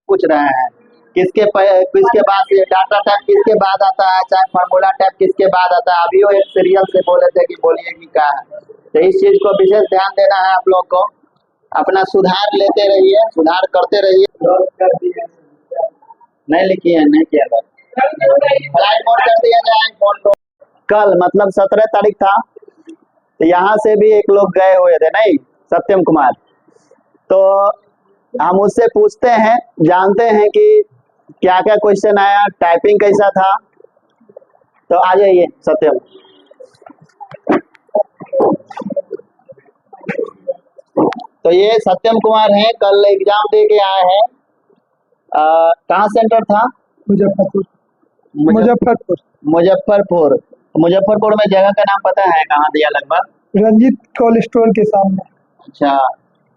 पूछ रहे हैं। किसके बाद ये डाटा टाइप किसके बाद आता है, चाहे फार्मूला टाइप किसके बाद आता है। अभी वो एक सीरियल से बोले थे कि बोलिए कि क्या है। तो इस चीज को विशेष ध्यान देना है आप लोग को, अपना सुधार लेते रहिए, सुधार करते रहिए। नहीं लिखी है, नहीं किया था, फ्लाइट मोड कर दिया जाए फोन को। कल मतलब 17 तारीख था, तो यहाँ से भी एक लोग गए हुए थे, नहीं सत्यम कुमार, तो हम उससे पूछते हैं, जानते हैं कि क्या क्या क्वेश्चन आया, टाइपिंग कैसा था। तो आ जाइए सत्यम। तो ये सत्यम कुमार हैं, कल एग्जाम दे के आए हैं। कहाँ सेंटर था? मुजफ्फरपुर। मुजफ्फरपुर। मुजफ्फरपुर में जगह का नाम पता है, कहाँ दिया लगभग? रंजीत कोल्ड स्टोर के सामने। अच्छा,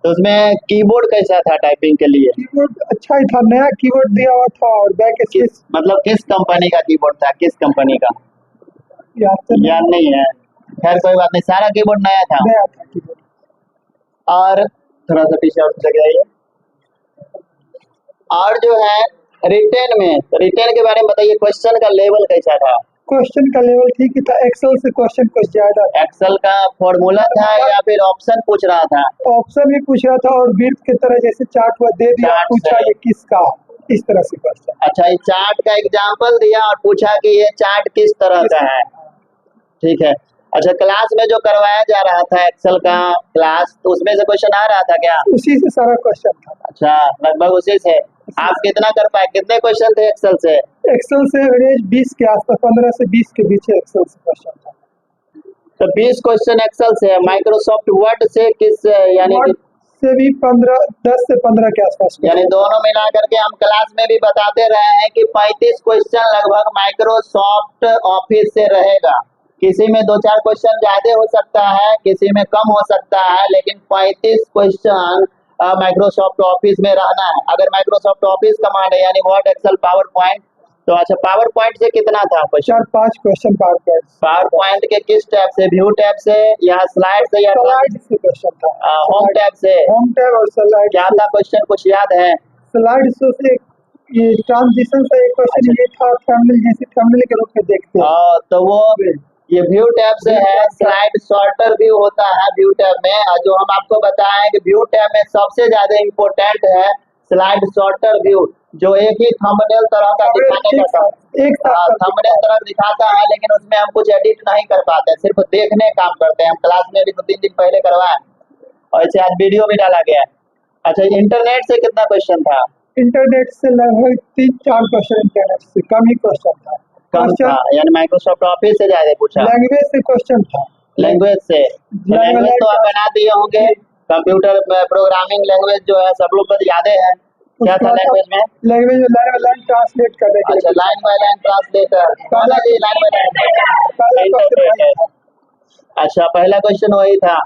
तो उसमें कीबोर्ड कैसा था टाइपिंग के लिए? कीबोर्ड अच्छा ही था, नया कीबोर्ड दिया हुआ था और बैक स्पेस। मतलब किस कंपनी का कीबोर्ड था, किस कंपनी का याद नहीं है, खैर कोई बात नहीं, सारा कीबोर्ड नया था। कीबोर्ड। और थोड़ा सा पीछे और लग जाइए। और जो है रिटेन में, रिटेन के बारे में बताइए, क्वेश्चन का लेवल कैसा था? क्वेश्चन का लेवल ठीक ही था, एक्सेल से क्वेश्चन कुछ ज्यादा। एक्सेल का फॉर्मूला था या फिर ऑप्शन पूछ रहा था? ऑप्शन भी पूछ रहा था और वृत्त की तरह जैसे चार्ट हुआ दे दिया, पूछा ये किसका, इस तरह से क्वेश्चन। अच्छा, ये चार्ट का एग्जांपल दिया और पूछा कि ये चार्ट किस तरह का है, ठीक है। अच्छा, क्लास में जो करवाया जा रहा था एक्सेल का क्लास, तो उसमें से क्वेश्चन आ रहा था क्या? उसी से सारा क्वेश्चन था। अच्छा, लगभग उसी से। आप कितना कर पाए, कितने क्वेश्चन थे एक्सेल से? एक्सेल से एवरेज 20 के आसपास, 15 से 20 के बीच एक्सेल से क्वेश्चन था। तो 20 क्वेश्चन एक्सेल से। माइक्रोसॉफ्ट वर्ड से किस, यानी से भी 15, 10 से 15 के आसपास, यानी दोनों मिला करके हम क्लास में भी बताते रहे हैं कि 35 क्वेश्चन लगभग माइक्रोसॉफ्ट ऑफिस से रहेगा। किसी में 2-4 क्वेश्चन ज्यादा हो सकता है, किसी में कम हो सकता है, लेकिन 35 क्वेश्चन माइक्रोसॉफ्ट ऑफिस में रहना है। अगर माइक्रोसॉफ्ट ऑफिस कमांड है यानी वर्ड, एक्सेल, पावर पॉइंट, तो अच्छा पावर पॉइंट से कितना था क्वेश्चन? 4-5 क्वेश्चन पावर पॉइंट के किस टैब से, व्यू टैब से या स्लाइड से या स्लाइड से क्वेश्चन था? होम टैब से। होम टैब और स्लाइड क्या था क्वेश्चन, कुछ याद है? स्लाइड शो से ये ट्रांजिशन से एक क्वेश्चन ये था, थंबनेल जैसे थंबनेल के रूप में देखते हैं। तो वो ये व्यू टैब से है। स्लाइड सॉर्टर व्यू होता है व्यू टैब में, जो हम आपको बताएं कि व्यू टैब में सबसे ज्यादा इम्पोर्टेंट है स्लाइड सॉर्टर व्यू, जो एक ही थंबनेल तरह का दिखाने का थंबनेल तरह दिखाता है, लेकिन उसमें हम कुछ एडिट नहीं कर पाते, सिर्फ देखने काम करते हैं। हम क्लास में भी 2-3 दिन पहले करवाए और इसे आज वीडियो भी डाला गया। अच्छा, इंटरनेट से कितना क्वेश्चन था? इंटरनेट से लगभग 3-4 क्वेश्चन, इंटरनेट से कम ही क्वेश्चन था। कम था, यानी माइक्रोसॉफ्ट ऑफिस से ज्यादा पूछा। लैंग्वेज से क्वेश्चन था। लैंग्वेज से, लैंग्वेज तो आप बना दिए होंगे, कंप्यूटर प्रोग्रामिंग लैंग्वेज जो है सब लोग को याद है। क्या था लैंग्वेज में? Language line by line translate करने के लिए। अच्छा, लाइन बाय लाइन ट्रांसलेटर, पहला जी लाइन बाय लाइन। अच्छा, पहला क्वेश्चन वही था।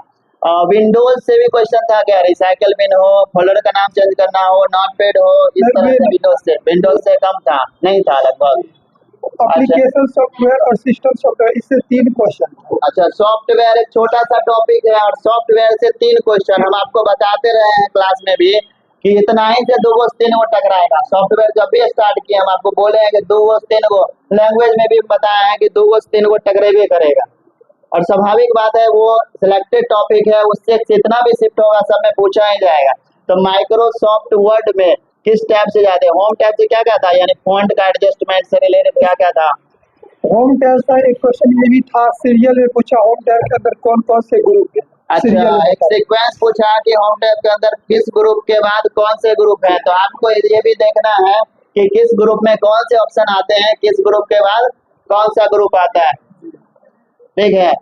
विंडोज से भी क्वेश्चन था क्या? रिसाइकल बिन हो, फोल्डर का नाम चेंज करना हो, नोटपैड हो, इस तरह से विंडोज से कम था, नहीं था लगभग। एप्लीकेशन सॉफ्टवेयर और सिस्टम सॉफ्टवेयर, इससे 3 क्वेश्चन। अच्छा, सॉफ्टवेयर एक छोटा सा टॉपिक है और सॉफ्टवेयर से 3 क्वेश्चन हम आपको बताते रहे हैं क्लास में भी कि इतना ही से 2 से 3 टकराएगा। सॉफ्टवेयर जब भी स्टार्ट किए हम आपको बोले हैं कि 2 से 3 लैंग्वेज में भी बताया है कि 2 से 3 टकरेबे करेगा, और स्वाभाविक बात है वो सिलेक्टेड टॉपिक है, उससे जितना भी शिफ्ट होगा सब में पूछा ही जाएगा। तो माइक्रोसॉफ्ट वर्ड में किस टैब से जाते हैं? होम टैब से क्या क्या था, यानी फॉन्ट का एडजस्टमेंट से रिलेटेड क्या क्या था? होम टैब का एक क्वेश्चन ये भी था, सीरियल में पूछा होम टैब के अंदर कौन कौन से ग्रुप है। अच्छा, एक सीक्वेंस पूछा कि होम टैब के अंदर किस ग्रुप के बाद कौन से ग्रुप है, तो आपको ये भी देखना है कि किस ग्रुप में कौन से ऑप्शन आते हैं, किस ग्रुप के बाद कौन सा ग्रुप आता है, ठीक है।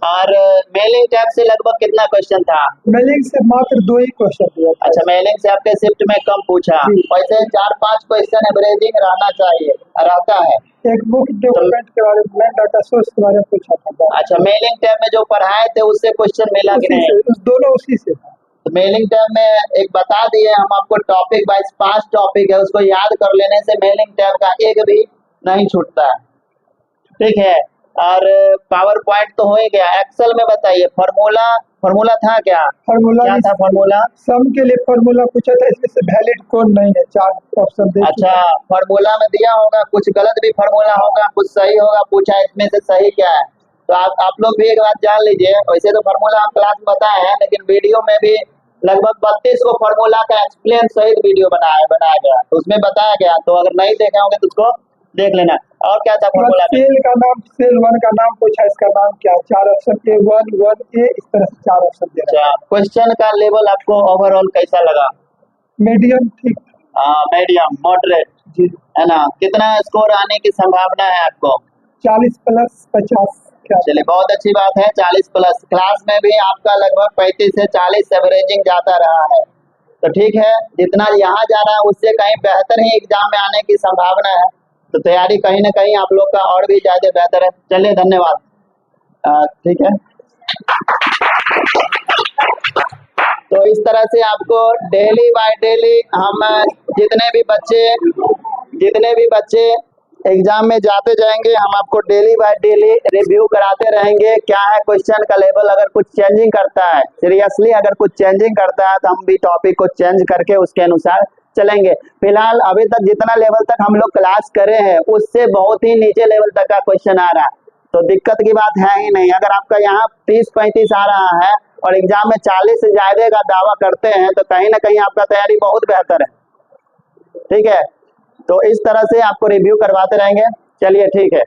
और मेलिंग टैब से लगभग कितना क्वेश्चन था? मेलिंग से मात्र 2 ही क्वेश्चन दिया था। अच्छा, मेलिंग से आपके शिफ्ट में कम पूछा, वैसे 4-5 क्वेश्चन एवरेजिंग रहना चाहिए, रहता है। एक बुक डेवलपमेंट के बारे में, डाटा सोर्स के बारे में पूछा था। अच्छा, मेलिंग टैब में जो पढ़ाए थे उससे क्वेश्चन मिला कि नहीं? दोनों उसी से। तो मेलिंग टैब में एक बता दिए हम आपको, टॉपिक वाइज 5 टॉपिक है, उसको याद कर लेने से मेलिंग टैब का एक भी नहीं छूटता है, ठीक है। और पावर पॉइंट तो हो ही गया। एक्सेल में बताइए फॉर्मूला था क्या? फार्मूला क्या था फॉर्मूला? सम के लिए फार्मूला पूछा था, इसमें से वैलिड कौन नहीं है, 4 ऑप्शन दे अच्छा, चुका है। फॉर्मूला में दिया होगा, कुछ गलत भी फॉर्मूला होगा, कुछ सही होगा, पूछा इसमें से सही क्या है। तो आप लोग भी एक बात जान लीजिए, वैसे तो फॉर्मूला हम क्लास में बताए हैं, लेकिन वीडियो में भी लगभग 32 को फॉर्मूला का एक्सप्लेन सहित वीडियो बनाया गया, तो उसमें बताया गया। तो अगर नहीं देखे होंगे तो उसको देख लेना। और क्या था फॉर्मूला में? सेल का नाम, सेल 1 का नाम पूछा, इसका नाम क्या? 4 ऑप्शन A1 1A, इस तरह से 4 ऑप्शन दे रहा अच्छा, क्वेश्चन का लेवल आपको ओवरऑल कैसा लगा? है। मीडियम ठीक मीडियम मॉडरेट जी। है ना? कितना स्कोर आने की संभावना है आपको? 40 प्लस 50। चलिए, बहुत अच्छी बात है, 40 प्लस। क्लास में भी आपका लगभग 35 से 40 एवरेजिंग जाता रहा है, तो ठीक है। जितना यहाँ जा रहा है उससे कहीं बेहतर ही एग्जाम में आने की संभावना है, तो तैयारी कहीं ना कहीं आप लोग का और भी ज्यादा बेहतर है। चलिए, धन्यवाद। ठीक है, तो इस तरह से आपको डेली बाय डेली हम जितने भी बच्चे एग्जाम में जाते जाएंगे, हम आपको डेली बाय डेली रिव्यू कराते रहेंगे। क्या है क्वेश्चन का लेवल, अगर कुछ चेंजिंग करता है, सीरियसली अगर कुछ चेंजिंग करता है, तो हम भी टॉपिक को चेंज करके उसके अनुसार चलेंगे। फिलहाल अभी तक जितना लेवल तक हम लोग क्लास करे हैं, उससे बहुत ही नीचे लेवल तक का क्वेश्चन आ रहा है, तो दिक्कत की बात है ही नहीं। अगर आपका यहाँ 30-35 आ रहा है और एग्जाम में 40 से ज्यादा का दावा करते हैं, तो कहीं ना कहीं आपका तैयारी बहुत बेहतर है। ठीक है, तो इस तरह से आपको रिव्यू करवाते रहेंगे। चलिए, ठीक है।